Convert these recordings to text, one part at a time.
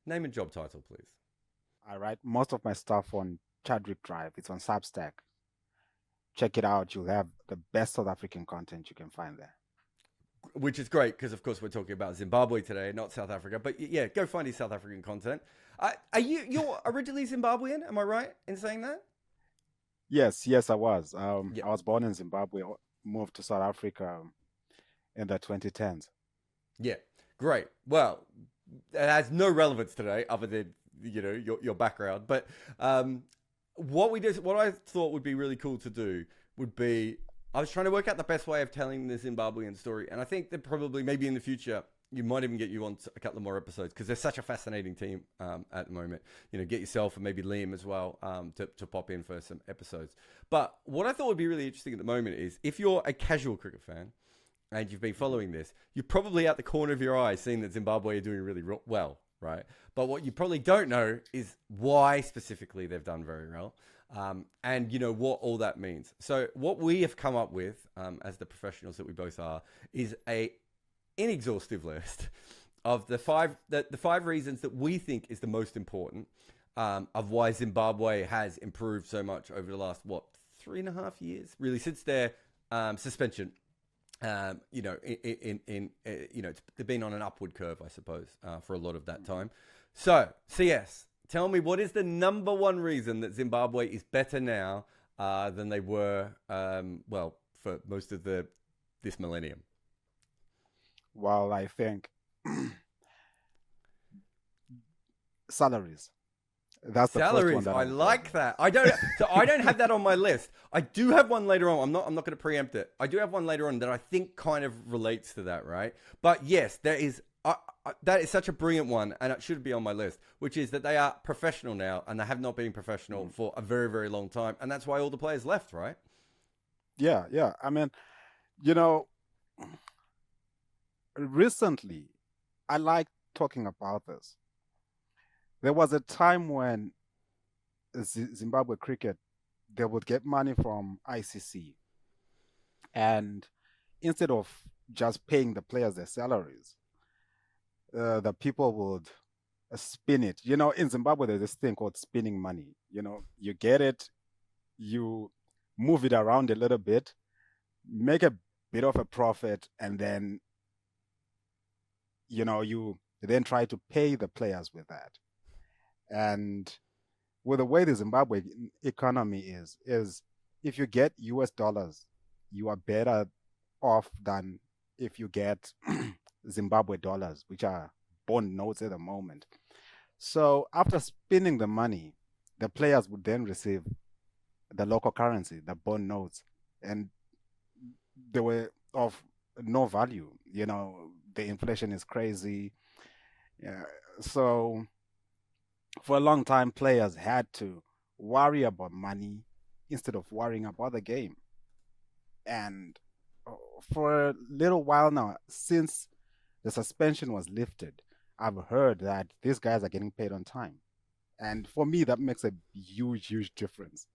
Name and job title, please. I write most of my stuff on Chadwick Drive. It's on Substack. Check it out. You'll have the best South African content you can find there. Which is great because, of course, we're talking about Zimbabwe today, not South Africa. But yeah, go find his South African content. You're originally Zimbabwean? Am I right in saying that? Yes, yes, I was. Yeah. I was born in Zimbabwe, moved to South Africa in the 2010s. Yeah. Great. Well, it has no relevance today other than your background. But what I thought would be really cool to do would be I was trying to work out the best way of telling the Zimbabwean story, and I think that probably maybe in the future you might even get you on a couple of more episodes because they're such a fascinating team at the moment. Get yourself and maybe Liam as well to pop in for some episodes. But what I thought would be really interesting at the moment is if you're a casual cricket fan and you've been following this, you're probably out the corner of your eye seeing that Zimbabwe are doing really well, right? But what you probably don't know is why specifically they've done very well. And what all that means. So what we have come up with, as the professionals that we both are, is a inexhaustive list of the five reasons that we think is the most important of why Zimbabwe has improved so much over the last 3.5 years, really, since their suspension. They've been on an upward curve, I suppose, for a lot of that time. So, CS, tell me, what is the number one reason that Zimbabwe is better now than they were, for most of this millennium? Well, I think salaries. That's the first one Salaries, that I I'm going like with. that. I don't. So I don't have that on my list. I do have one later on. I'm not going to preempt it. I do have one later on that I think kind of relates to that, right? But yes, there is. That is such a brilliant one, and it should be on my list. Which is that they are professional now, and they have not been professional for a very, very long time, and that's why all the players left, right? Yeah, yeah. I mean, you know, recently, I like talking about this. There was a time when Zimbabwe cricket, they would get money from ICC, and instead of just paying the players their salaries, the people would spin it. In Zimbabwe, there's this thing called spinning money. You get it, you move it around a little bit, make a bit of a profit, and then you then try to pay the players with that. And with the way the Zimbabwe economy is if you get US dollars, you are better off than if you get Zimbabwe dollars, which are bond notes at the moment. So after spending the money, the players would then receive the local currency, the bond notes, and they were of no value. The inflation is crazy. Yeah. So for a long time, players had to worry about money instead of worrying about the game. And uh, for a little while now, since the suspension was lifted, I've heard that these guys are getting paid on time. And for me, that makes a huge, huge difference.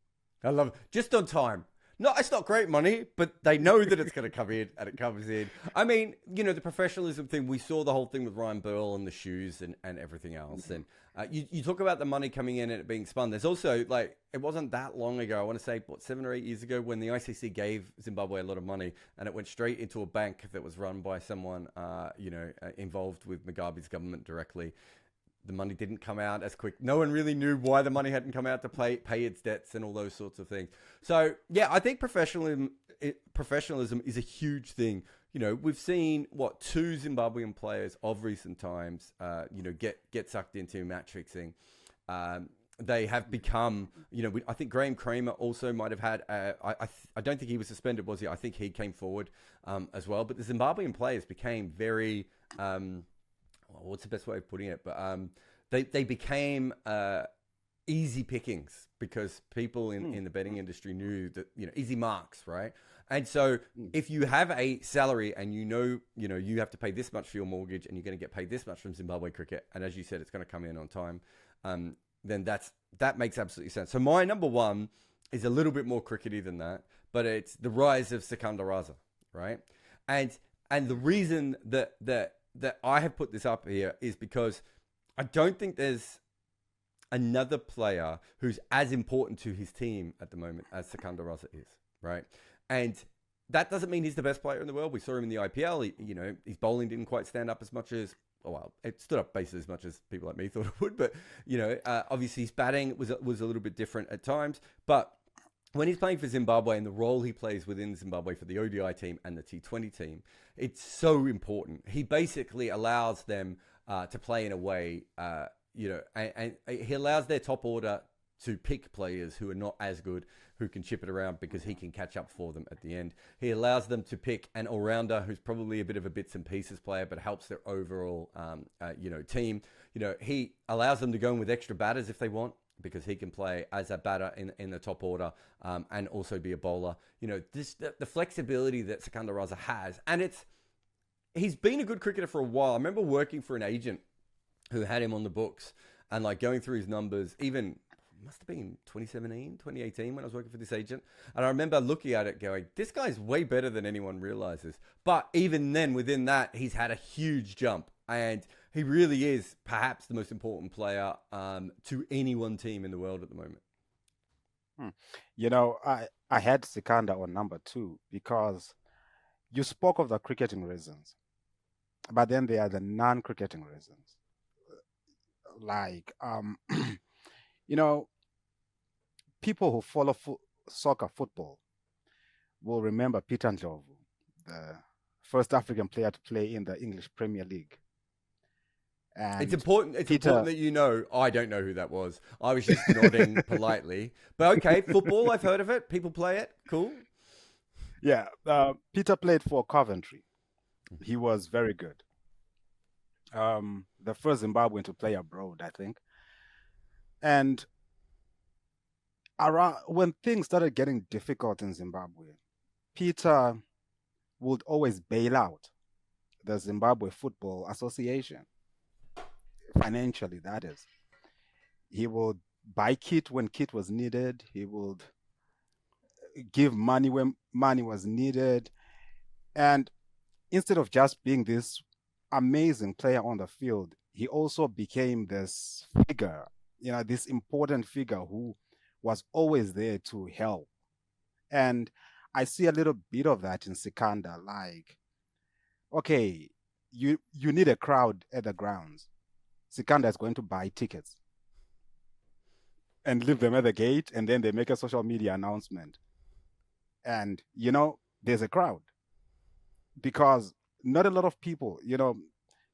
I love it. Just on time. No, it's not great money, but they know that it's going to come in, and it comes in. I mean, the professionalism thing, we saw the whole thing with Ryan Burl and the shoes and everything else. Mhm. And you talk about the money coming in and it being spun. There's also, it wasn't that long ago, I want to say, 7 or 8 years ago, when the ICC gave Zimbabwe a lot of money and it went straight into a bank that was run by someone, involved with Mugabe's government directly. The money didn't come out as quick. No one really knew why the money hadn't come out to pay its debts and all those sorts of things. So yeah, I think professionalism is a huge thing. We've seen two Zimbabwean players of recent times, get sucked into match fixing. They have become, I think Graham Kramer also might have had. I don't think he was suspended, was he? I think he came forward as well. But the Zimbabwean players became very. What's the best way of putting it? But they became easy pickings because people in the betting industry knew that easy marks, right? And so if you have a salary and you have to pay this much for your mortgage and you're going to get paid this much from Zimbabwe cricket, and as you said, it's going to come in on time, then that makes absolutely sense. So my number one is a little bit more crickety than that, but it's the rise of Sikander Raza, right? And the reason that I have put this up here is because I don't think there's another player who's as important to his team at the moment as Sikander Raza is, right? And that doesn't mean he's the best player in the world. We saw him in the IPL. His bowling didn't quite stand up as much as, it stood up basically as much as people like me thought it would. But, obviously his batting was a little bit different at times. But when he's playing for Zimbabwe and the role he plays within Zimbabwe for the ODI team and the T20 team, it's so important. He basically allows them to play in a way, and he allows their top order to pick players who are not as good, who can chip it around because he can catch up for them at the end. He allows them to pick an all-rounder who's probably a bit of a bits and pieces player, but helps their overall, team. He allows them to go in with extra batters if they want, because he can play as a batter in the top order and also be a bowler. The flexibility that Sikander Raza has, and he's been a good cricketer for a while. I remember working for an agent who had him on the books and like going through his numbers, even must have been 2017, 2018 when I was working for this agent. And I remember looking at it going, this guy's way better than anyone realizes. But even then, within that, he's had a huge jump. And he really is perhaps the most important player to any one team in the world at the moment. I had Sikander on number 2 because you spoke of the cricketing reasons, but then there are the non-cricketing reasons. Like, people who follow soccer football will remember Peter Ndlovu, the first African player to play in the English Premier League. And it's important that you know. I don't know who that was. I was just nodding politely. But okay, football, I've heard of it. People play it. Cool. Yeah, Peter played for Coventry. He was very good. The first Zimbabwean to play abroad, I think. And when things started getting difficult in Zimbabwe, Peter would always bail out the Zimbabwe Football Association, financially, that is. He would buy kit when kit was needed. He would give money when money was needed. And instead of just being this amazing player on the field, he also became this figure, this important figure who was always there to help. And I see a little bit of that in Sikander. Like, okay, you need a crowd at the grounds. Sikander is going to buy tickets and leave them at the gate, and then they make a social media announcement. And, there's a crowd. Because not a lot of people,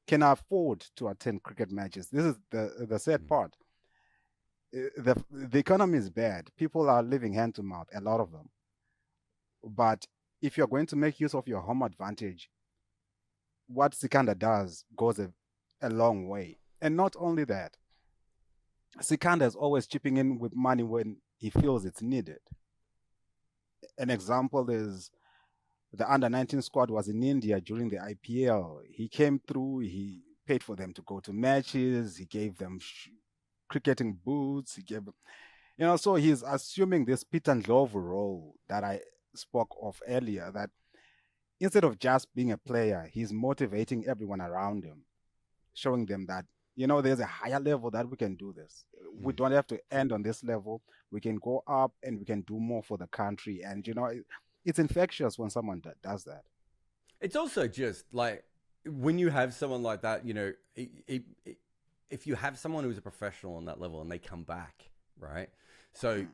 can afford to attend cricket matches. This is the sad part. The economy is bad. People are living hand to mouth, a lot of them. But if you're going to make use of your home advantage, what Sikander does goes a long way. And not only that, Sikander is always chipping in with money when he feels it's needed. An example is the under-19 squad was in India during the IPL. He came through, he paid for them to go to matches, he gave them cricketing boots, he gave them, so he's assuming this Peter Ndlovu role that I spoke of earlier, that instead of just being a player, he's motivating everyone around him, showing them that, there's a higher level that we can do this. We don't have to end on this level. We can go up and we can do more for the country. And, it's infectious when someone does that. It's also just like when you have someone like that, if you have someone who's a professional on that level and they come back, right? So,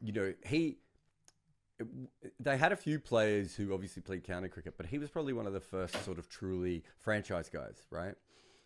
they had a few players who obviously played county cricket, but he was probably one of the first sort of truly franchise guys, right?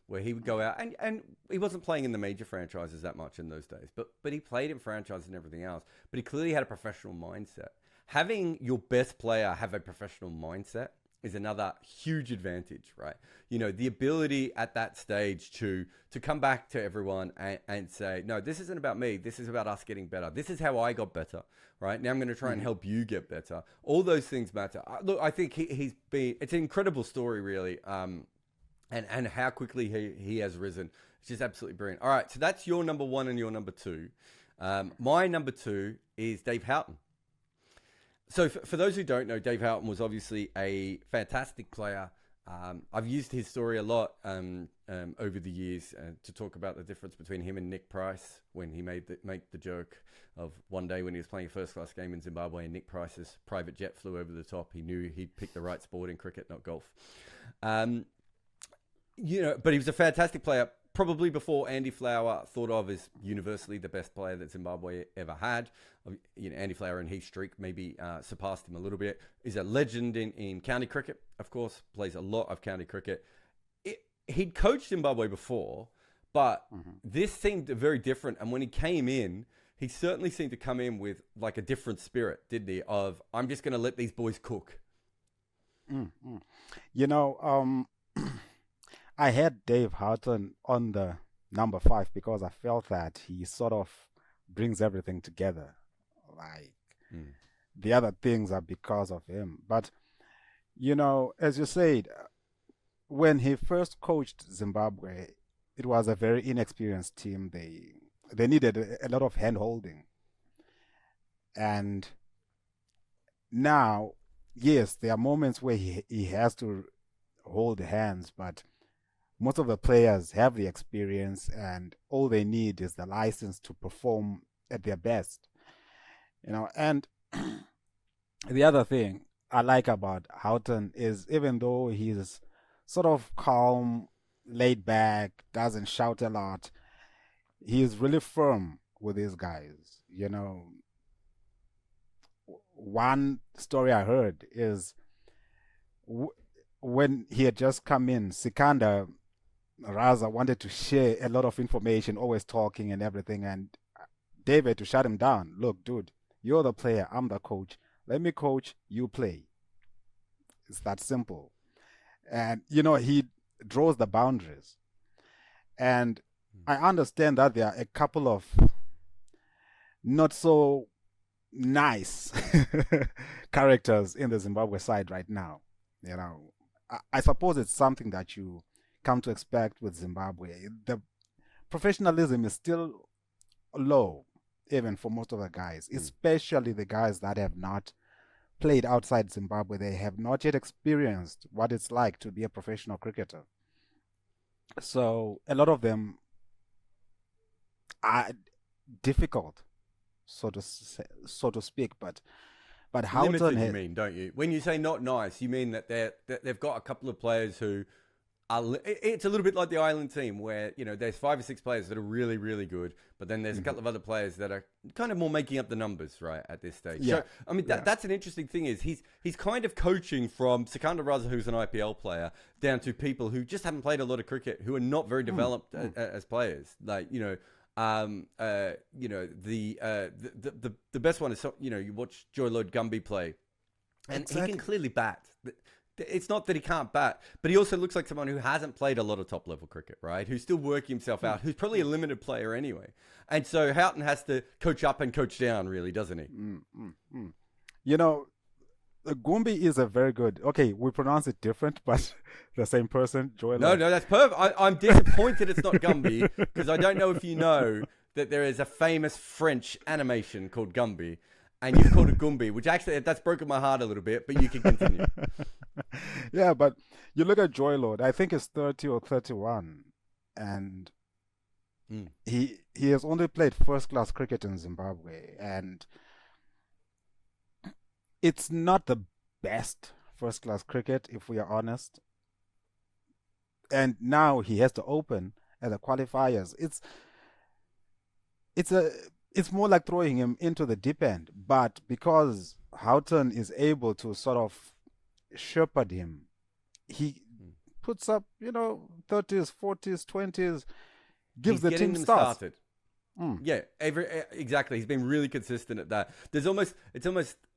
Where he would go out and he wasn't playing in the major franchises that much in those days, but he played in franchises and everything else. But he clearly had a professional mindset. Having your best player have a professional mindset is another huge advantage, right? The ability at that stage to come back to everyone and say, no, this isn't about me. This is about us getting better. This is how I got better, right? Now I'm going to try and help you get better. All those things matter. Look, I think it's an incredible story, really. And how quickly he has risen. It's just absolutely brilliant. All right, so that's your number 1 and your number 2. My number 2 is Dave Houghton. So for those who don't know, Dave Houghton was obviously a fantastic player I've used his story a lot over the years to talk about the difference between him and Nick Price when he made the joke of one day when he was playing a first-class game in Zimbabwe and Nick Price's private jet flew over the top. He knew he'd picked the right sport in cricket, not golf. But he was a fantastic player. Probably before Andy Flower thought of as universally the best player that Zimbabwe ever had. Andy Flower in his streak maybe surpassed him a little bit. He's a legend in county cricket, of course, plays a lot of county cricket. He'd coached Zimbabwe before, but this seemed very different. And when he came in, he certainly seemed to come in with like a different spirit, didn't he? Of, I'm just going to let these boys cook. I had Dave Houghton on the number 5 because I felt that he sort of brings everything together. Like the other things are because of him. But, as you said, when he first coached Zimbabwe, it was a very inexperienced team. They needed a lot of hand-holding. And now, yes, there are moments where he has to hold hands, but most of the players have the experience and all they need is the license to perform at their best. And the other thing I like about Houghton is even though he's sort of calm, laid back, doesn't shout a lot, he's really firm with these guys. One story I heard is when he had just come in, Sikander Raza wanted to share a lot of information, always talking and everything, and David to shut him down. Look, dude, you're the player, I'm the coach. Let me coach, you play. It's that simple. And, he draws the boundaries. And I understand that there are a couple of not so nice characters in the Zimbabwe side right now. I suppose it's something that you come to expect with Zimbabwe. The professionalism is still low, even for most of the guys, especially the guys that have not played outside Zimbabwe. They have not yet experienced what it's like to be a professional cricketer. So a lot of them are difficult, so to speak. But Houghton, limited, you mean, don't you? When you say not nice, you mean that they've got a couple of players who it's a little bit like the Island team where, there's 5 or 6 players that are really, really good, but then there's a couple of other players that are kind of more making up the numbers, right, at this stage. Yeah. So, I mean, that's an interesting thing is he's kind of coaching from Sikander Raza, who's an IPL player, down to people who just haven't played a lot of cricket, who are not very developed as players. Like, the best one is, you watch Joy Lloyd Gumby play, and he can clearly bat. It's not that he can't bat, but he also looks like someone who hasn't played a lot of top-level cricket, right? Who's still working himself out, who's probably a limited player anyway. And so Houghton has to coach up and coach down, really, doesn't he? Gumby is a very good... Okay, we pronounce it different, but the same person, Joy. No, that's perfect. I'm disappointed it's not Gumby, because I don't know if you know that there is a famous French animation called Gumby, and you've called it Gumby, which actually, that's broken my heart a little bit, but you can continue. Yeah, but you look at Joy Lord, I think it's 30 or 31, and he has only played first-class cricket in Zimbabwe, and it's not the best first-class cricket, if we are honest. And now he has to open at the qualifiers. It's more like throwing him into the deep end, but because Houghton is able to sort of shepherd him, he puts up 30s, 40s, 20s, gives the team started. Yeah, exactly. He's been really consistent at that. It's almost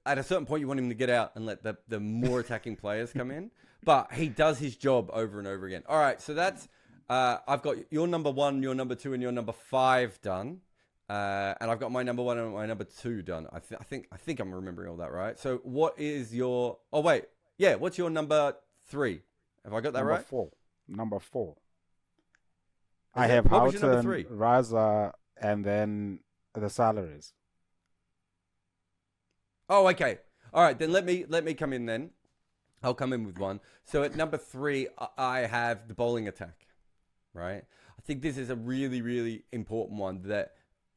at a certain point you want him to get out and let the more attacking players come in, but he does his job over and over again. All right, so that's I've got your number 1, your number 2, and your number 5 done. And I've got my number 1 and my number 2 done. I think I'm remembering all that right. So what is your? Oh wait, yeah. What's your number 3? Have I got that right? Number 4. I have Houghton, Raza, and then the salaries. Oh, okay. All right, then let me come in then. I'll come in with one. So at number 3, I have the bowling attack, right? I think this is a really, really important one that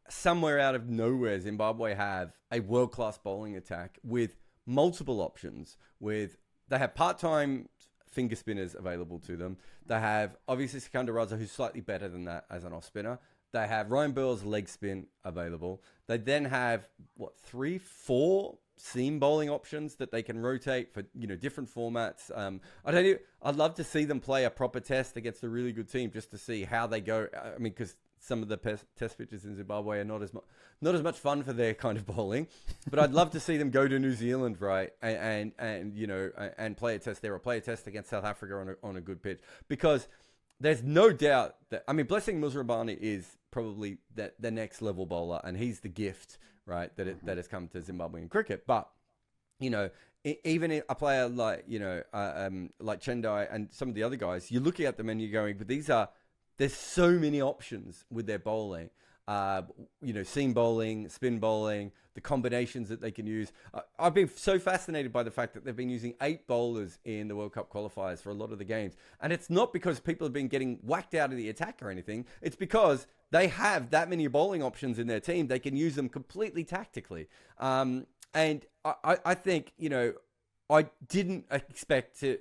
somewhere out of nowhere, Zimbabwe have a world-class bowling attack with multiple options. They have part-time finger spinners available to them. They have, obviously, Sikander Raza, who's slightly better than that as an off-spinner. They have Ryan Burl's leg spin available. They then have, 3, 4 seam bowling options that they can rotate for different formats. I'd love to see them play a proper test against a really good team just to see how they go. I mean, because some of the test pitches in Zimbabwe are not as much fun for their kind of bowling, but I'd love to see them go to New Zealand, right, and play a test there, or play a test against South Africa on a good pitch, because there's no doubt that, I mean, Blessing Musrabani is probably the next level bowler, and he's the gift, right, that has come to Zimbabwean cricket. But even a player like like Chendai and some of the other guys, you're looking at them and you're going, but there's so many options with their bowling. Seam bowling, spin bowling, the combinations that they can use. I've been so fascinated by the fact that they've been using 8 bowlers in the World Cup qualifiers for a lot of the games. And it's not because people have been getting whacked out of the attack or anything. It's because they have that many bowling options in their team. They can use them completely tactically. And I think, I didn't expect to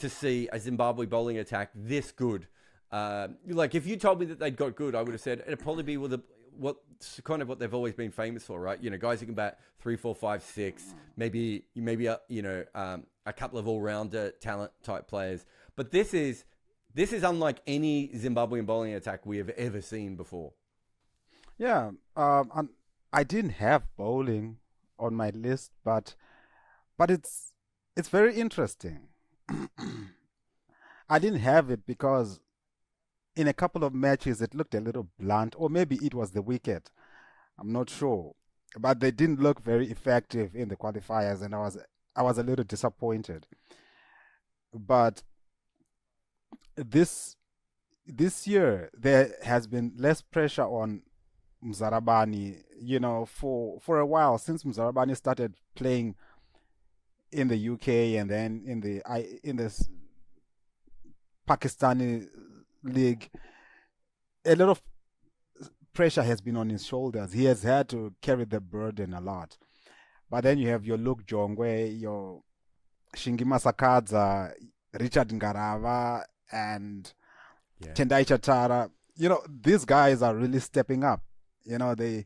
see a Zimbabwe bowling attack this good. Like, if you told me that they'd got good, I would have said it'd probably be what they've always been famous for, right? Guys who can bat 3, 4, 5, 6, maybe a couple of all-rounder talent type players. But this is unlike any Zimbabwean bowling attack we have ever seen before. Yeah, I didn't have bowling on my list, but it's very interesting. I didn't have it because in a couple of matches it looked a little blunt, or maybe it was the wicket. I'm not sure, but they didn't look very effective in the qualifiers, and I was a little disappointed. But this year there has been less pressure on Mzarabani, for a while, since Mzarabani started playing in the UK and then in this Pakistani league. A lot of pressure has been on his shoulders. He has had to carry the burden a lot. But then you have your Luke Jongwe, your Shingi Masakadza, Richard Ngarava, and Tendai Chatara. These guys are really stepping up. They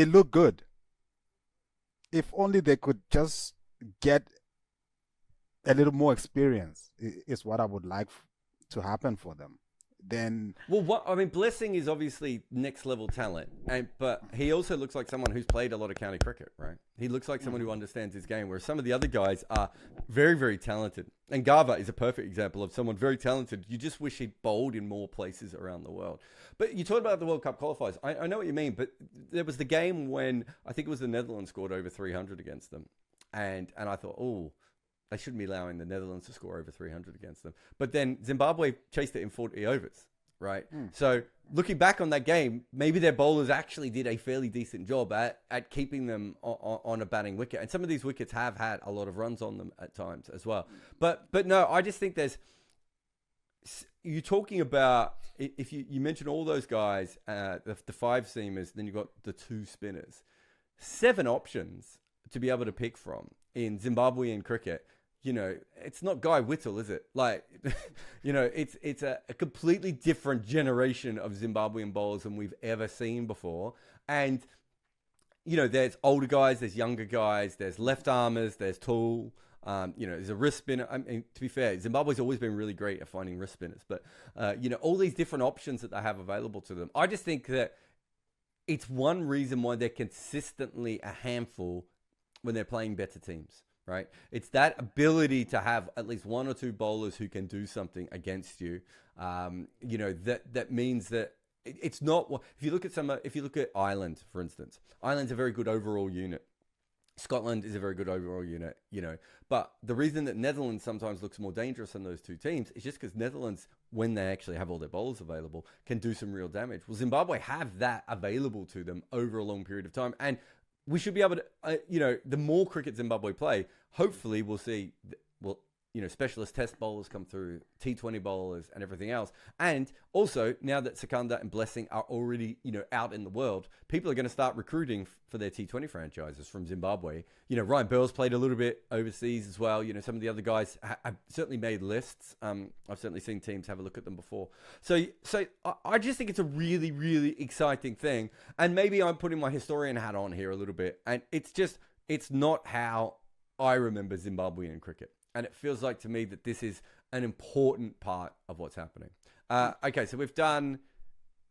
look good. If only they could just get a little more experience, is what I would like to happen for them. Then, Blessing is obviously next level talent, but he also looks like someone who's played a lot of county cricket, right? He looks like someone who understands his game, whereas some of the other guys are very, very talented. And Gava is a perfect example of someone very talented. You just wish he'd bowled in more places around the world. But you talked about the World Cup qualifiers. I know what you mean, but there was the game when I think it was the Netherlands scored over 300 against them, and I thought, they shouldn't be allowing the Netherlands to score over 300 against them. But then Zimbabwe chased it in 40 overs, right? So looking back on that game, maybe their bowlers actually did a fairly decent job at keeping them on a batting wicket. And some of these wickets have had a lot of runs on them at times as well. But no, I just think you're talking about, if you mention all those guys, the 5 seamers, then you've got the 2 spinners. 7 options to be able to pick from in Zimbabwean cricket. It's not Guy Whittle, is it? Like, it's a completely different generation of Zimbabwean bowlers than we've ever seen before. And, there's older guys, there's younger guys, there's left armers, there's tall, there's a wrist spinner. I mean, to be fair, Zimbabwe's always been really great at finding wrist spinners. But, all these different options that they have available to them. I just think that it's one reason why they're consistently a handful when they're playing better teams. Right, it's that ability to have at least 1 or 2 bowlers who can do something against you. That means that it's not. If you look at Ireland, for instance, Ireland's a very good overall unit. Scotland is a very good overall unit. But the reason that Netherlands sometimes looks more dangerous than those 2 teams is just because Netherlands, when they actually have all their bowlers available, can do some real damage. Well, Zimbabwe have that available to them over a long period of time, and we should be able to, the more cricket Zimbabwe play, hopefully we'll see well, specialist test bowlers come through, T20 bowlers and everything else. And also, now that Sikander and Blessing are already, out in the world, people are going to start recruiting for their T20 franchises from Zimbabwe. Ryan Burl's played a little bit overseas as well. Some of the other guys have certainly made lists. I've certainly seen teams have a look at them before. So I just think it's a really, really exciting thing. And maybe I'm putting my historian hat on here a little bit. And it's not how I remember Zimbabwean cricket. And it feels like to me that this is an important part of what's happening. Okay, so we've done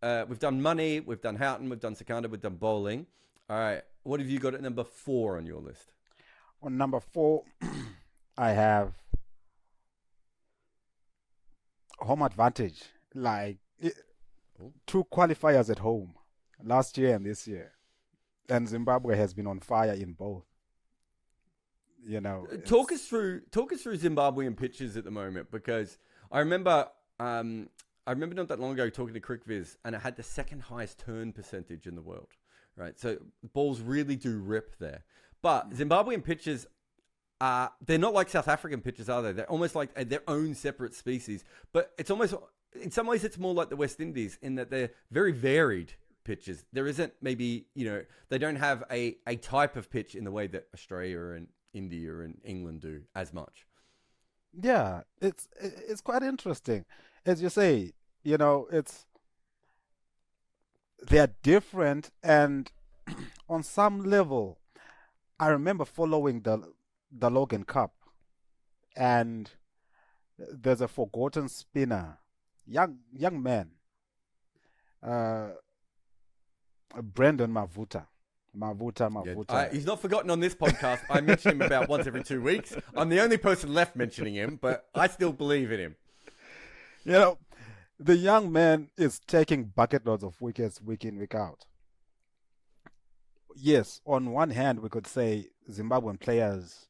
money, we've done Houghton, we've done Sikander, we've done bowling. All right, what have you got at number 4 on your list? On number 4, I have home advantage, like 2 qualifiers at home, last year and this year. And Zimbabwe has been on fire in both. Talk us through Zimbabwean pitches at the moment, because I remember not that long ago talking to CricViz, and it had the second highest turn percentage in the world, right? So balls really do rip there. But Zimbabwean pitches they're not like South African pitches, are they? They're almost like their own separate species. But it's almost, in some ways, it's more like the West Indies in that they're very varied pitches. There isn't maybe, they don't have a type of pitch in the way that Australia and India and England do as much. Yeah, it's quite interesting. As you say, they're different, and on some level, I remember following the Logan Cup, and there's a forgotten spinner, young man, Brendan Mavuta. Yeah, he's not forgotten on this podcast. I mention him about once every 2 weeks. I'm the only person left mentioning him, but I still believe in him. The young man is taking bucket loads of wickets week in, week out. Yes, on one hand, we could say Zimbabwean players,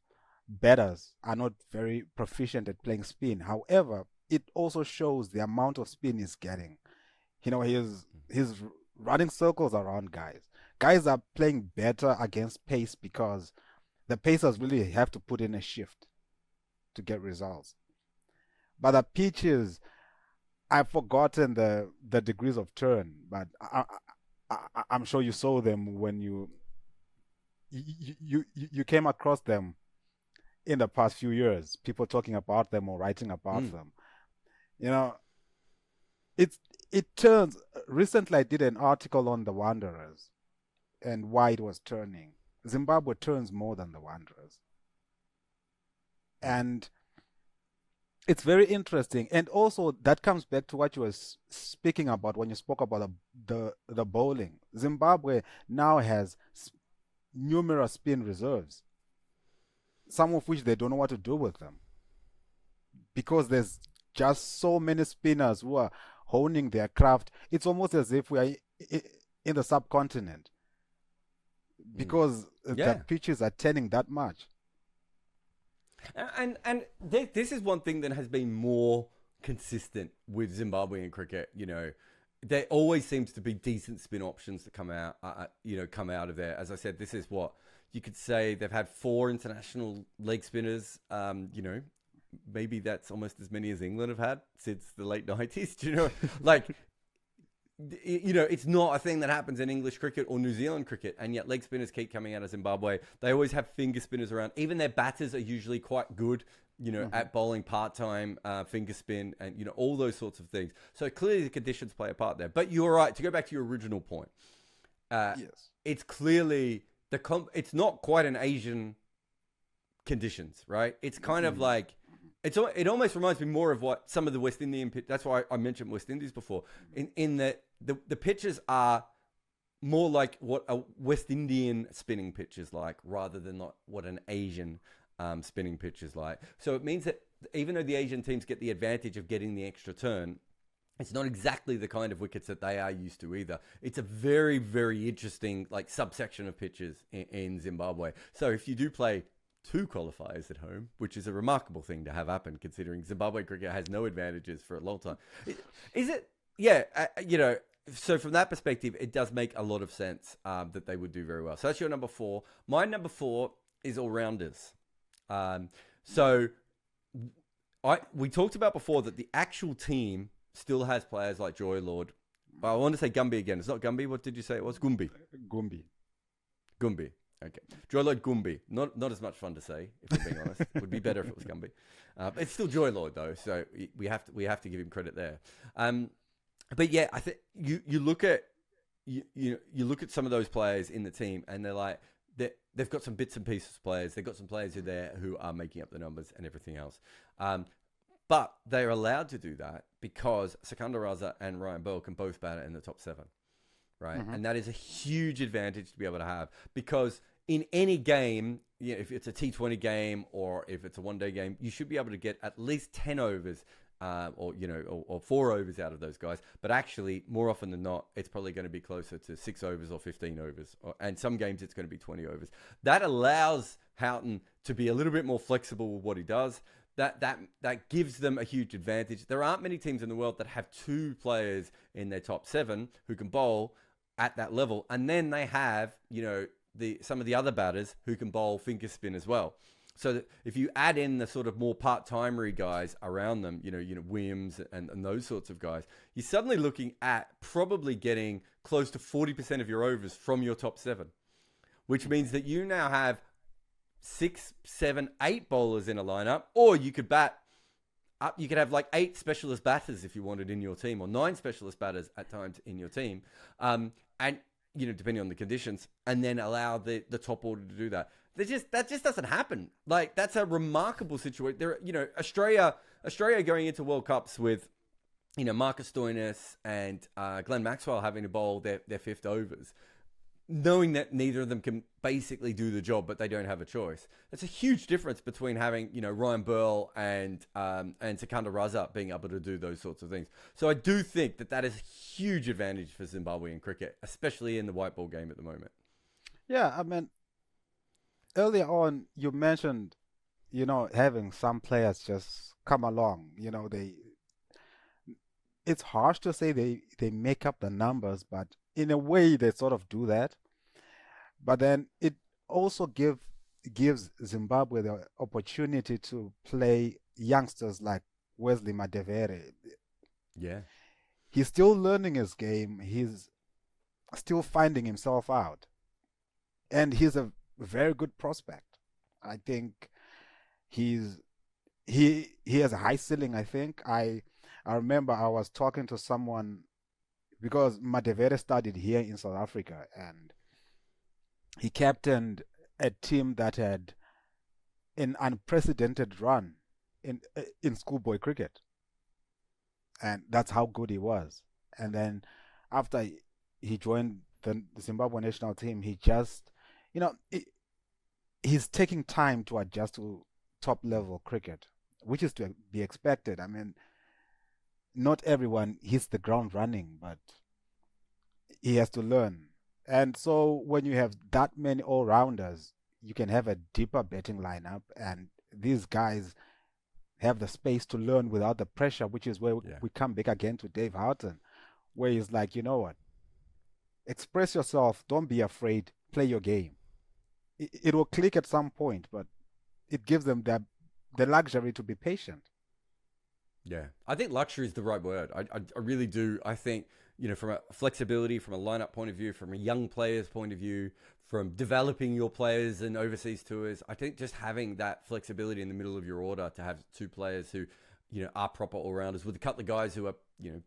batters, are not very proficient at playing spin. However, it also shows the amount of spin he's getting. He's running circles around guys. Guys are playing better against pace because the pacers really have to put in a shift to get results. But the pitches, I've forgotten the degrees of turn, but I'm sure you saw them when you came across them in the past few years. People talking about them or writing about them. It turns. Recently, I did an article on the Wanderers and why it was turning. Zimbabwe turns more than the Wanderers. And it's very interesting. And also that comes back to what you were speaking about when you spoke about the bowling. Zimbabwe now has numerous spin reserves, some of which they don't know what to do with them, because there's just so many spinners who are honing their craft. It's almost as if we are in the subcontinent, because the pitches are turning that much. And this is one thing that has been more consistent with Zimbabwean cricket. There always seems to be decent spin options that come out of there. As I said, this is what you could say. They've had 4 international leg spinners. Maybe that's almost as many as England have had since the late 90s. Do you know? It's not a thing that happens in English cricket or New Zealand cricket, and yet leg spinners keep coming out of Zimbabwe. They always have finger spinners around. Even their batters are usually quite good, at bowling part-time, finger spin, and, all those sorts of things. So clearly the conditions play a part there. But you're right, to go back to your original point, yes, it's clearly, it's not quite an Asian conditions, right? It's kind of like, it almost reminds me more of what some of the West Indian pitch. That's why I mentioned West Indies before. In that the pitches are more like what a West Indian spinning pitch is like, rather than not what an Asian spinning pitch is like. So it means that even though the Asian teams get the advantage of getting the extra turn, it's not exactly the kind of wickets that they are used to either. It's a very, very interesting subsection of pitches in Zimbabwe. So if you do play 2 qualifiers at home, which is a remarkable thing to have happen, considering Zimbabwe cricket has no advantages for a long time. Is it? Yeah, so from that perspective, it does make a lot of sense that they would do very well. So that's your number 4. My number 4 is all-rounders. So we talked about before that the actual team still has players like Joy Lord. I want to say Gumby again. It's not Gumby. What did you say it was? Gumby. Gumby. Okay. Joy Lord Gumby. Not as much fun to say, if we're being honest. It would be better if it was Gumby. It's still Joy Lord though, so we have to give him credit there. But yeah, I think you look at you look at some of those players in the team, and they're like they've got some bits and pieces of players. They've got some players in there who are making up the numbers and everything else. But they're allowed to do that because Sikander Raza and Ryan Burl can both bat in the top 7, right? Mm-hmm. And that is a huge advantage to be able to have, because in any game, if it's a T20 game or if it's a one-day game, you should be able to get at least 10 overs or 4 overs out of those guys. But actually, more often than not, it's probably going to be closer to 6 overs or 15 overs. And some games, it's going to be 20 overs. That allows Houghton to be a little bit more flexible with what he does. That gives them a huge advantage. There aren't many teams in the world that have 2 players in their top 7 who can bowl at that level. And then they have, some of the other batters who can bowl finger spin as well. So that if you add in the sort of more part-timery guys around them, Williams and those sorts of guys, you're suddenly looking at probably getting close to 40% of your overs from your top 7, which means that you now have 6, 7, 8 bowlers in a lineup, or you could bat up. You could have like 8 specialist batters if you wanted in your team, or 9 specialist batters at times in your team, and depending on the conditions, and then allow the top order to do that. That just doesn't happen. Like, that's a remarkable situation. Australia going into World Cups with, Marcus Stoinis and Glenn Maxwell having to bowl their 5th overs, knowing that neither of them can basically do the job, but they don't have a choice. It's a huge difference between having, Ryan Burl and Sikander Raza being able to do those sorts of things. So I do think that is a huge advantage for Zimbabwean cricket, especially in the white ball game at the moment. Yeah, I mean, earlier on you mentioned, having some players just come along. It's harsh to say they make up the numbers, but in a way they sort of do that. But then it also gives Zimbabwe the opportunity to play youngsters like Wesley Madevere. Yeah. He's still learning his game. He's still finding himself out. And he's a very good prospect. I think he has a high ceiling, I think. I remember I was talking to someone, because Madevere studied here in South Africa, and he captained a team that had an unprecedented run in schoolboy cricket, and that's how good he was. And then after he joined the Zimbabwe national team, he just, he's taking time to adjust to top level cricket, which is to be expected. I mean, not everyone hits the ground running, but he has to learn. And so when you have that many all-rounders, you can have a deeper batting lineup, and these guys have the space to learn without the pressure, which is where we come back again to Dave Houghton, where he's like, you know what? Express yourself. Don't be afraid. Play your game. It will click at some point, but it gives them the luxury to be patient. Yeah, I think luxury is the right word. I really do. I think, from a flexibility, from a lineup point of view, from a young player's point of view, from developing your players in overseas tours, I think just having that flexibility in the middle of your order to have 2 players who, are proper all-rounders with a couple of guys who are,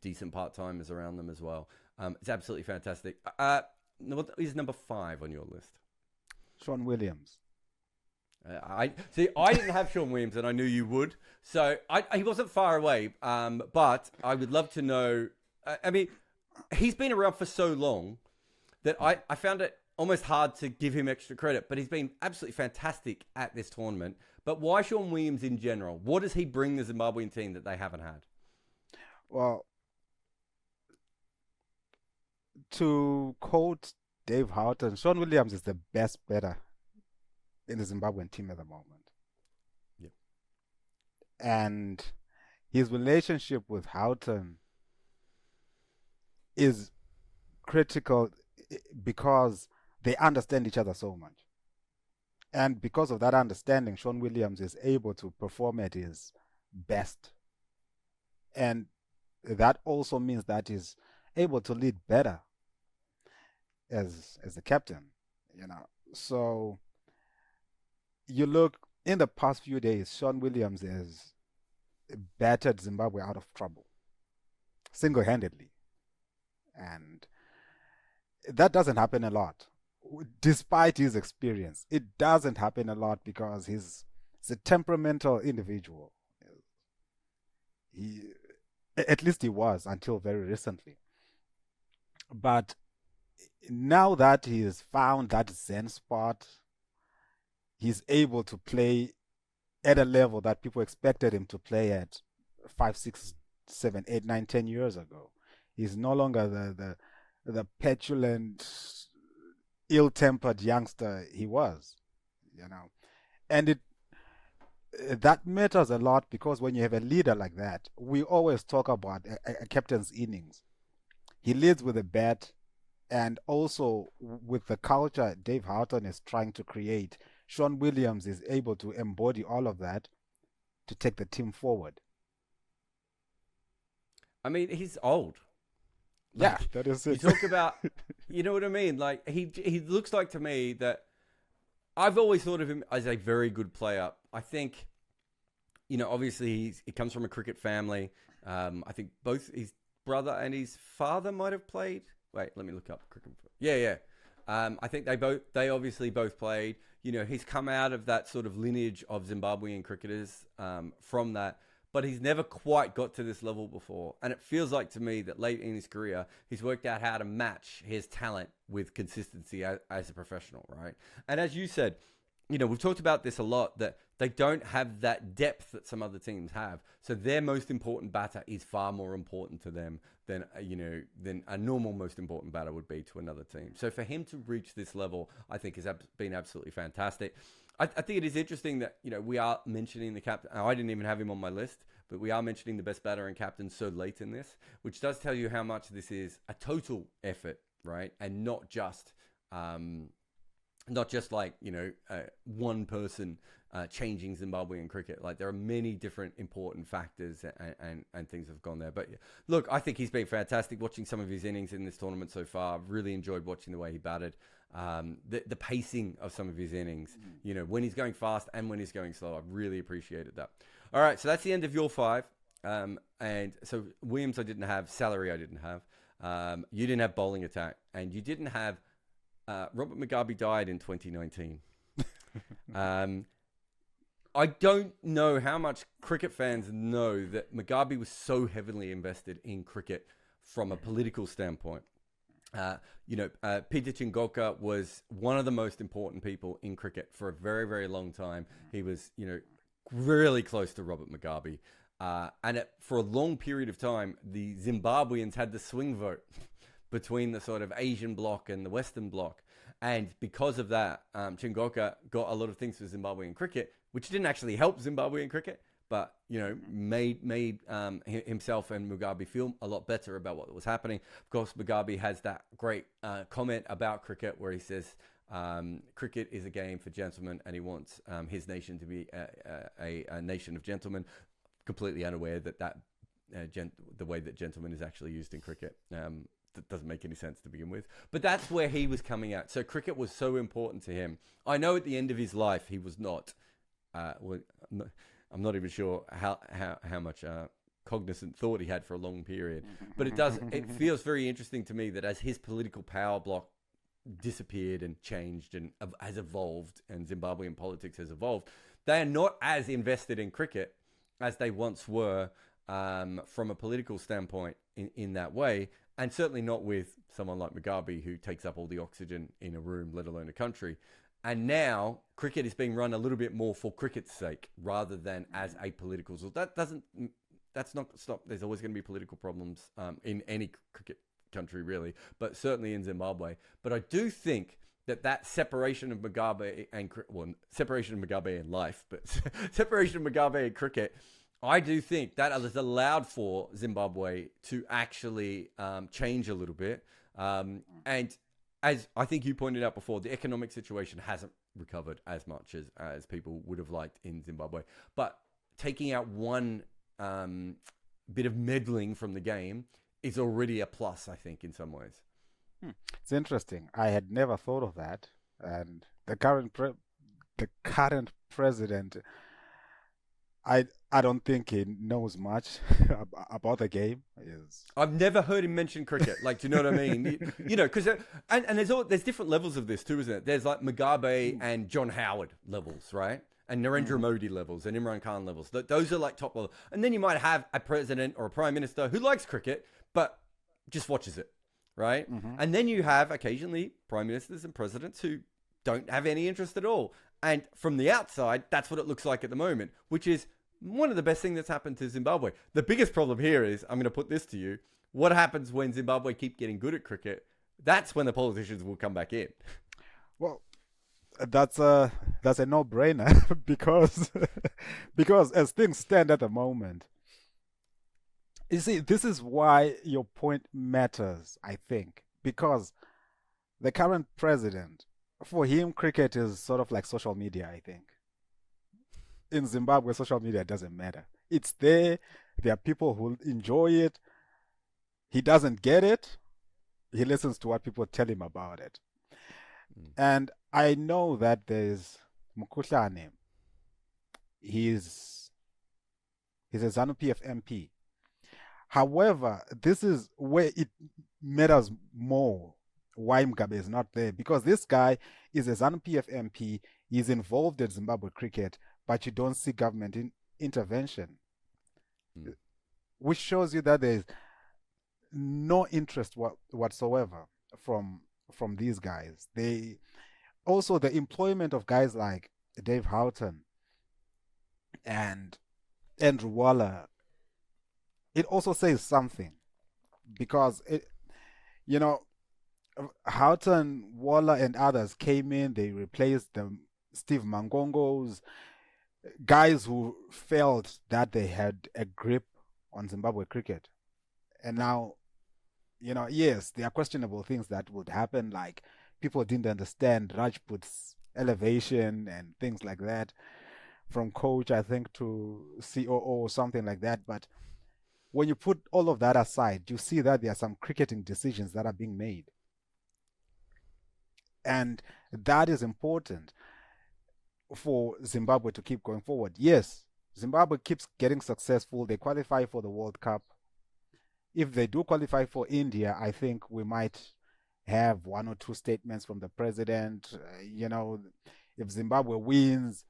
decent part-timers around them as well. It's absolutely fantastic. What is number 5 on your list? Sean Williams. I didn't have Sean Williams, and I knew you would. So he wasn't far away. But I would love to know. I mean, he's been around for so long that I found it almost hard to give him extra credit. But he's been absolutely fantastic at this tournament. But why Sean Williams in general? What does he bring the Zimbabwean team that they haven't had? Well, to quote Dave Houghton, Sean Williams is the best batter in the Zimbabwean team at the moment. Yep. And his relationship with Houghton is critical because they understand each other so much. And because of that understanding, Sean Williams is able to perform at his best. And that also means that he's able to lead better as the captain, you know. So you look in the past few days, Sean Williams has battered Zimbabwe out of trouble single-handedly, and that doesn't happen a lot. Despite his experience, it doesn't happen a lot because he's a temperamental individual. He, at least he was until very recently. But now that he has found that Zen spot, he's able to play at a level that people expected him to play at 5, 6, 7, 8, 9, 10 years ago. He's no longer the petulant, ill-tempered youngster he was, you know. And it that matters a lot because when you have a leader like that, we always talk about a captain's innings. He leads with a bat, and also with the culture Dave Houghton is trying to create. Sean Williams is able to embody all of that to take the team forward. I mean, he's old. Yeah, Like, that is you it. talk about, you know what I mean? Like he looks like to me that I've always thought of him as a very good player. I think, obviously he comes from a cricket family. I think both his brother and his father might have played. Wait, let me look up cricket. Yeah, yeah. I think they obviously both played. He's come out of that sort of lineage of Zimbabwean cricketers from that, but he's never quite got to this level before. And it feels like to me that late in his career, he's worked out how to match his talent with consistency as a professional, right? And as you said, we've talked about this a lot, that they don't have that depth that some other teams have. So their most important batter is far more important to them than a normal most important batter would be to another team. So for him to reach this level, I think has been absolutely fantastic. I think it is interesting that, we are mentioning the captain. I didn't even have him on my list, but we are mentioning the best batter and captain so late in this, which does tell you how much this is a total effort, right? And not just like, one person changing Zimbabwean cricket. Like, there are many different important factors and things have gone there. But look, I think he's been fantastic watching some of his innings in this tournament so far. I've really enjoyed watching the way he batted. The pacing of some of his innings, when he's going fast and when he's going slow. I've really appreciated that. All right, so that's the end of your five. And so Williams I didn't have, Salary I didn't have. You didn't have bowling attack, and you didn't have Robert Mugabe died in 2019. I don't know how much cricket fans know that Mugabe was so heavily invested in cricket from a political standpoint. Peter Chingoka was one of the most important people in cricket for a very, very long time. He was, really close to Robert Mugabe. And for a long period of time, the Zimbabweans had the swing vote between the sort of Asian bloc and the Western bloc. And because of that, Chingoka got a lot of things for Zimbabwean cricket, which didn't actually help Zimbabwean cricket, but, made himself and Mugabe feel a lot better about what was happening. Of course, Mugabe has that great comment about cricket where he says, cricket is a game for gentlemen, and he wants his nation to be a nation of gentlemen, completely unaware that the way that gentleman is actually used in cricket. That doesn't make any sense to begin with. But that's where he was coming at. So cricket was so important to him. I know at the end of his life, he was not. I'm not even sure how much cognizant thought he had for a long period. But it feels very interesting to me that as his political power block disappeared and changed and has evolved, and Zimbabwean politics has evolved, they are not as invested in cricket as they once were from a political standpoint in that way. And certainly not with someone like Mugabe, who takes up all the oxygen in a room, let alone a country. And now cricket is being run a little bit more for cricket's sake rather than as a political. So that's not stop. There's always going to be political problems in any cricket country, really, but certainly in Zimbabwe. But I do think that separation of Mugabe separation of Mugabe in life, but separation of Mugabe in cricket, I do think that has allowed for Zimbabwe to actually change a little bit. And as I think you pointed out before, the economic situation hasn't recovered as much as people would have liked in Zimbabwe. But taking out one bit of meddling from the game is already a plus, I think, in some ways. It's interesting. I had never thought of that. And the current president, I don't think he knows much about the game. I've never heard him mention cricket. Like, do you know what I mean? You know, because and there's different levels of this too, isn't it? There's like Mugabe and John Howard levels, right? And Narendra Modi levels and Imran Khan levels. Those are like top level. And then you might have a president or a prime minister who likes cricket, but just watches it, right? And then you have occasionally prime ministers and presidents who don't have any interest at all. And from the outside, that's what it looks like at the moment, which is one of the best things that's happened to Zimbabwe. The biggest problem here is, I'm going to put this to you, what happens when Zimbabwe keep getting good at cricket? That's when the politicians will come back in. Well, that's a no-brainer because as things stand at the moment, you see, this is why your point matters, I think, because the current president, for him, cricket is sort of like social media, I think. In Zimbabwe, social media doesn't matter. It's there. There are people who enjoy it. He doesn't get it. He listens to what people tell him about it. And I know that there's Mkhuhlane. He's a ZANU-PF MP. However, this is where it matters more why Mugabe is not there, because this guy is a ZANU-PF MP. He's involved in Zimbabwe cricket, but you don't see government intervention, which shows you that there's no interest whatsoever from these guys. They also, the employment of guys like Dave Houghton and Andrew Waller, it also says something, because Houghton, Waller, and others came in. They replaced them, Steve Mangongos, guys who felt that they had a grip on Zimbabwe cricket. And now, yes, there are questionable things that would happen, like people didn't understand Rajput's elevation and things like that, from coach, I think, to COO or something like that. But when you put all of that aside, you see that there are some cricketing decisions that are being made. And that is important for Zimbabwe to keep going forward. Yes, Zimbabwe keeps getting successful. They qualify for the World Cup. If they do qualify for India, I think we might have one or two statements from the president. If Zimbabwe wins,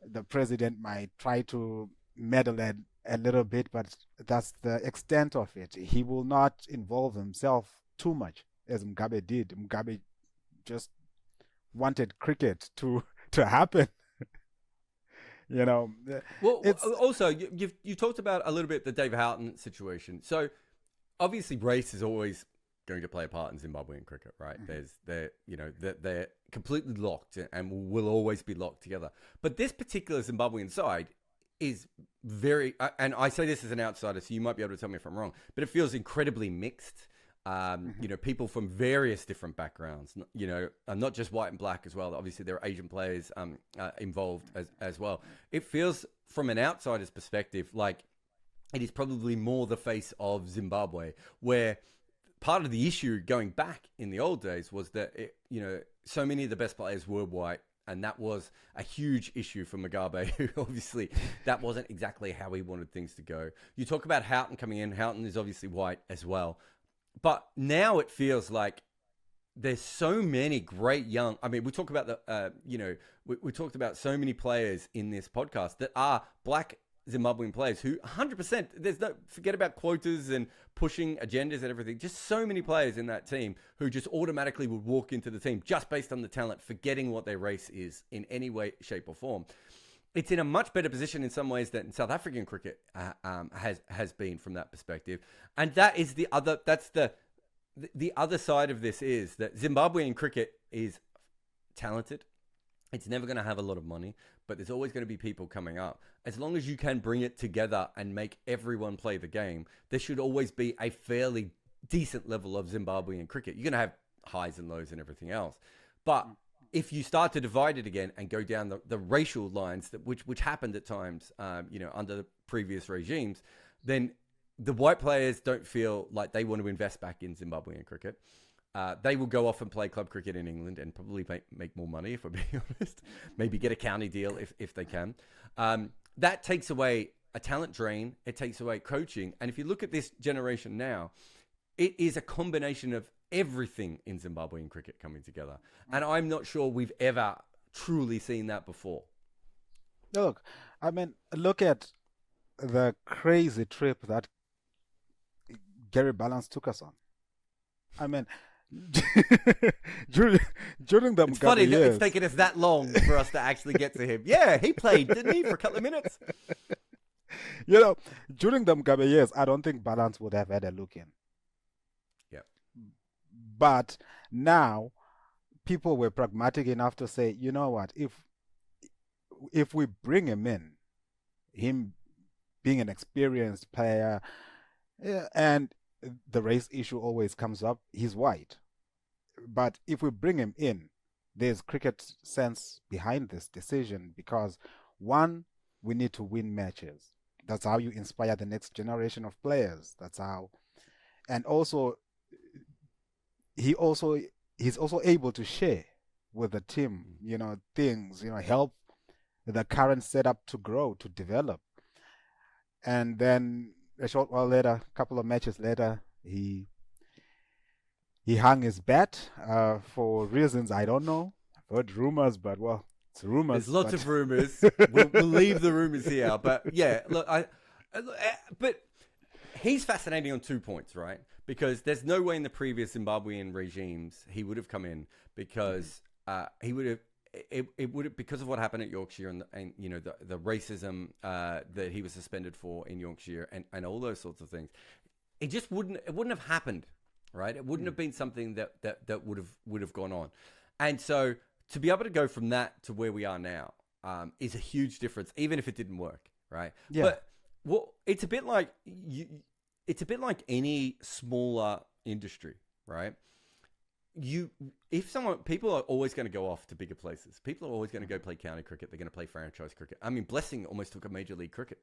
the president might try to meddle a little bit, but that's the extent of it. He will not involve himself too much as Mugabe did. Mugabe just wanted cricket to happen. Well, also you talked about a little bit the Dave Houghton situation. So obviously race is always going to play a part in Zimbabwean cricket, right? They're completely locked and will always be locked together. But this particular Zimbabwean side is very, and I say this as an outsider, so you might be able to tell me if I'm wrong, but it feels incredibly mixed. People from various different backgrounds, not just white and black as well. Obviously, there are Asian players involved as well. It feels, from an outsider's perspective, like it is probably more the face of Zimbabwe, where part of the issue going back in the old days was that, so many of the best players were white. And that was a huge issue for Mugabe, who obviously that wasn't exactly how he wanted things to go. You talk about Houghton coming in. Houghton is obviously white as well. But now it feels like there's so many great young. I mean, we talk about we talked about so many players in this podcast that are black Zimbabwean players who 100%, forget about quotas and pushing agendas and everything. Just so many players in that team who just automatically would walk into the team just based on the talent, forgetting what their race is in any way, shape or form. It's in a much better position in some ways than South African cricket has been from that perspective. And that is the other side of this, is that Zimbabwean cricket is talented. It's never going to have a lot of money, but there's always going to be people coming up. As long as you can bring it together and make everyone play the game, there should always be a fairly decent level of Zimbabwean cricket. You're going to have highs and lows and everything else. But if you start to divide it again and go down the racial lines which happened at times, under the previous regimes, then the white players don't feel like they want to invest back in Zimbabwean cricket. They will go off and play club cricket in England and probably make more money, if we're being honest. Maybe get a county deal if they can. That takes away a talent drain. It takes away coaching. And if you look at this generation now, it is a combination of everything in Zimbabwean cricket coming together. And I'm not sure we've ever truly seen that before. Look, I mean, look at the crazy trip that Gary Balance took us on. I mean, during the It's Mugabe funny that years, it's taken us that long for us to actually get to him. Yeah, he played, didn't he, for a couple of minutes? During the Mugabe years, I don't think Balance would have had a look in. Yeah. But now, people were pragmatic enough to say, you know what, if we bring him in, him being an experienced player, and the race issue always comes up, he's white. But if we bring him in, there's cricket sense behind this decision because, one, we need to win matches. That's how you inspire the next generation of players. That's how. And also, he's also able to share with the team, things, help the current setup to grow, to develop. And then a short while later, a couple of matches later, he hung his bat for reasons I don't know. I've heard rumors, but it's rumors. There's lots of rumors. We'll leave the rumors here. But yeah, look, but he's fascinating on 2 points, right? Because there's no way in the previous Zimbabwean regimes he would have come in because he would have. It would have, because of what happened at Yorkshire and the racism that he was suspended for in Yorkshire and all those sorts of things. It just wouldn't have happened, right? It wouldn't have been something that would have gone on. And so to be able to go from that to where we are now is a huge difference, even if it didn't work, right? Yeah. But it's a bit like any smaller industry, right? People are always going to go off to bigger places. People are always going to go play county cricket. They're going to play franchise cricket. I mean, Blessing almost took a major league cricket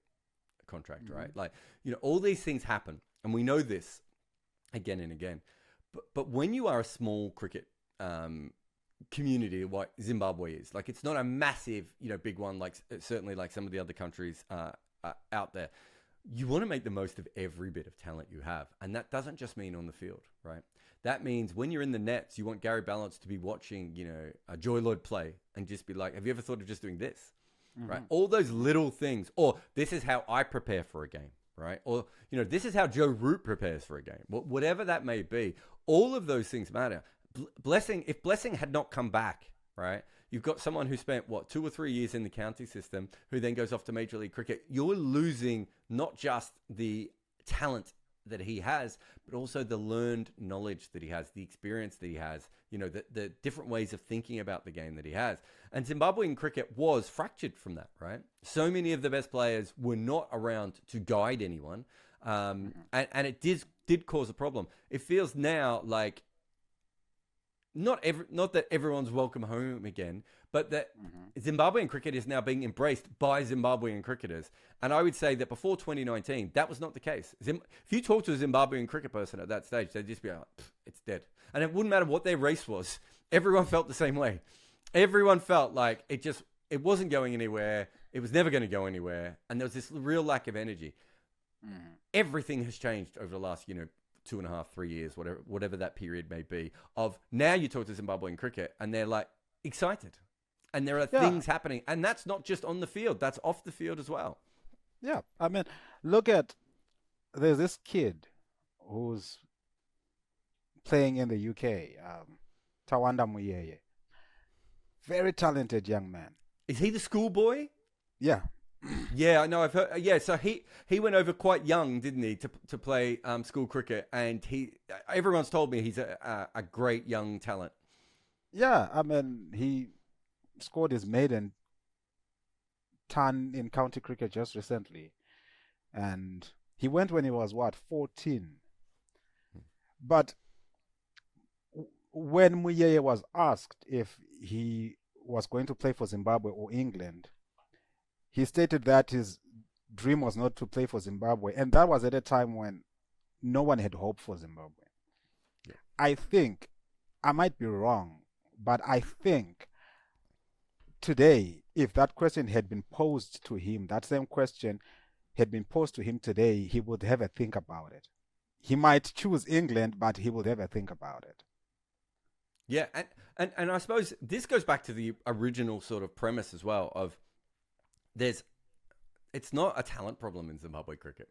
contract, right? Like, all these things happen, and we know this again and again. But when you are a small cricket community, like Zimbabwe is, like, it's not a massive, big one, like certainly like some of the other countries out there. You want to make the most of every bit of talent you have, and that doesn't just mean on the field, right? That means when you're in the nets, you want Gary Balance to be watching, a Joy Lloyd play and just be like, have you ever thought of just doing this? Mm-hmm. Right? All those little things. Or this is how I prepare for a game, right? Or, this is how Joe Root prepares for a game. Whatever that may be, all of those things matter. If Blessing had not come back, right? You've got someone who spent, 2 or 3 years in the county system who then goes off to Major League Cricket. You're losing not just the talent that he has, but also the learned knowledge that he has, the experience that he has, the different ways of thinking about the game that he has. And Zimbabwean cricket was fractured from that, right? So many of the best players were not around to guide anyone. And it did cause a problem. It feels now like not that everyone's welcome home again, but that Zimbabwean cricket is now being embraced by Zimbabwean cricketers. And I would say that before 2019, that was not the case. If you talk to a Zimbabwean cricket person at that stage, they'd just be like, it's dead. And it wouldn't matter what their race was. Everyone felt the same way. Everyone felt like it wasn't going anywhere. It was never going to go anywhere. And there was this real lack of energy. Everything has changed over the last, 2.5, 3 years, whatever that period may be. Of now you talk to Zimbabwean cricket and they're like excited. And there are things happening. And that's not just on the field. That's off the field as well. Yeah. I mean, there's this kid who's playing in the UK, Tawanda Muyeye. Very talented young man. Is he the schoolboy? Yeah. Yeah, I know. I've heard. Yeah, so he went over quite young, didn't he, to play school cricket? And everyone's told me he's a great young talent. Yeah, I mean, he scored his maiden ton in county cricket just recently, and he went when he was 14. But when Muyeye was asked if he was going to play for Zimbabwe or England, he stated that his dream was not to play for Zimbabwe, and that was at a time when no one had hope for Zimbabwe. Yeah. I think, I might be wrong, but I think today, if that question had been posed to him, that same question had been posed to him today, he would have a think about it. He might choose England, but he would have a think about it. Yeah, and I suppose this goes back to the original sort of premise as well of it's not a talent problem in Zimbabwe cricket.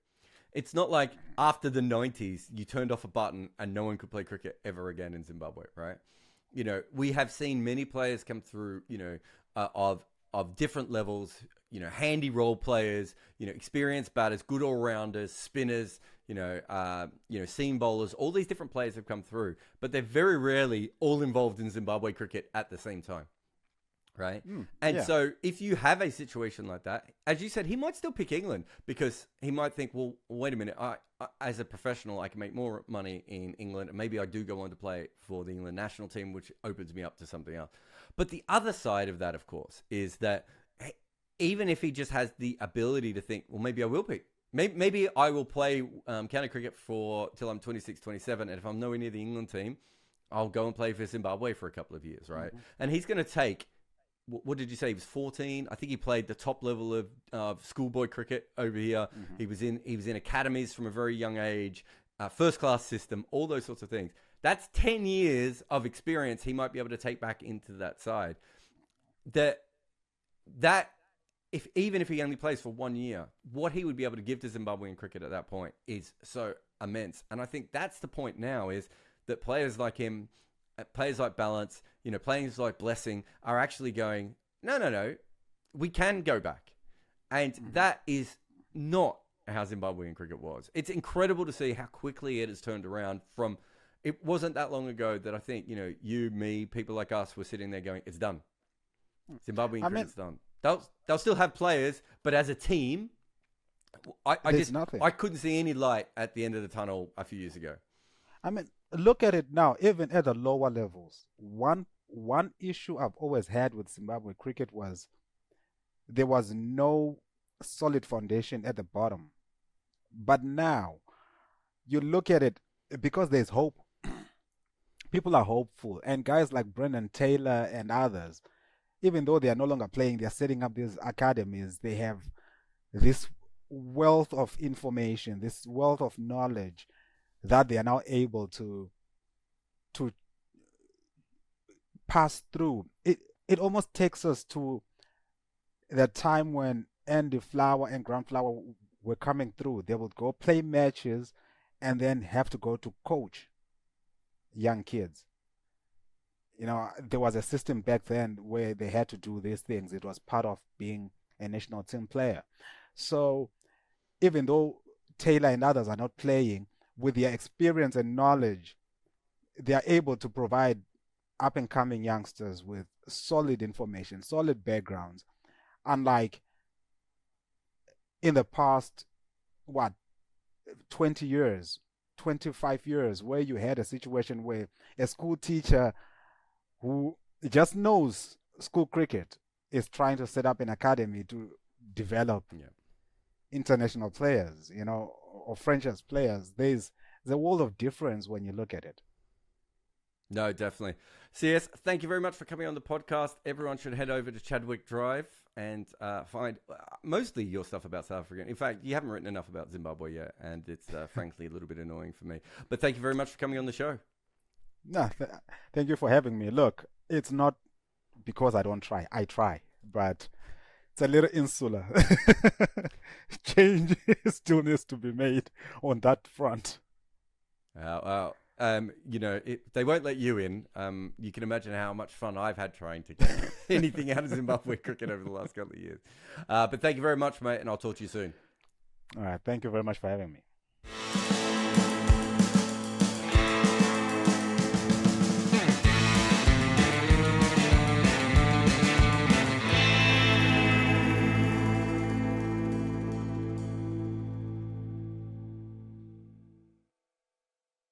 It's not like after the 90s, you turned off a button and no one could play cricket ever again in Zimbabwe, right? You know, we have seen many players come through, you know, of different levels, you know, handy role players, you know, experienced batters, good all-rounders, spinners, you know, seam bowlers, all these different players have come through, but they're very rarely all involved in Zimbabwe cricket at the same time. Right. And so if you have a situation like that, as you said, he might still pick England because he might think, well, wait a minute, I as a professional, I can make more money in England. And maybe I do go on to play for the England national team, which opens me up to something else. But the other side of that, of course, is that even if he just has the ability to think, well, maybe I will pick. Maybe I will play county cricket till I'm 26, 27. And if I'm nowhere near the England team, I'll go and play for Zimbabwe for a couple of years, right? And he's going to take... What did you say? He was 14. I think he played the top level of schoolboy cricket over here. He was in academies from a very young age, first class system, all those sorts of things. That's 10 years of experience he might be able to take back into that side. Even if he only plays for 1 year, what he would be able to give to Zimbabwean cricket at that point is so immense. And I think that's the point now, is that players like him, players like Balance, you know, players like Blessing are actually going, no, we can go back. And that is not how Zimbabwean cricket was. It's incredible to see how quickly it has turned around from, it wasn't that long ago that I think, you know, you, me, people like us were sitting there going, it's done. Zimbabwean cricket's done. They'll still have players, but as a team, I couldn't see any light at the end of the tunnel a few years ago. I mean, look at it now, even at the lower levels. One issue I've always had with Zimbabwe cricket was there was no solid foundation at the bottom. But now, you look at it, because there's hope. People are hopeful. And guys like Brendan Taylor and others, even though they are no longer playing, they're setting up these academies. They have this wealth of information, this wealth of knowledge that they are now able to pass through. It almost takes us to the time when Andy Flower and Grant Flower were coming through. They would go play matches and then have to go to coach young kids. You know, there was a system back then where they had to do these things. It was part of being a national team player. So even though Taylor and others are not playing, with their experience and knowledge, they are able to provide up-and-coming youngsters with solid information, solid backgrounds, unlike in the past, 20 years, 25 years, where you had a situation where a school teacher who just knows school cricket is trying to set up an academy to develop international players, you know, or franchise players. There's a world of difference when you look at it. No, definitely. CS, thank you very much for coming on the podcast. Everyone should head over to Chadwick Drive and find mostly your stuff about South Africa. In fact, you haven't written enough about Zimbabwe yet, and it's frankly a little bit annoying for me. But thank you very much for coming on the show. No, thank you for having me. Look, it's not because I don't try. I try, but it's a little insular. Change still needs to be made on that front. You know, they won't let you in. You can imagine how much fun I've had trying to get anything out of Zimbabwe cricket over the last couple of years. But thank you very much, mate, and I'll talk to you soon. All right. Thank you very much for having me.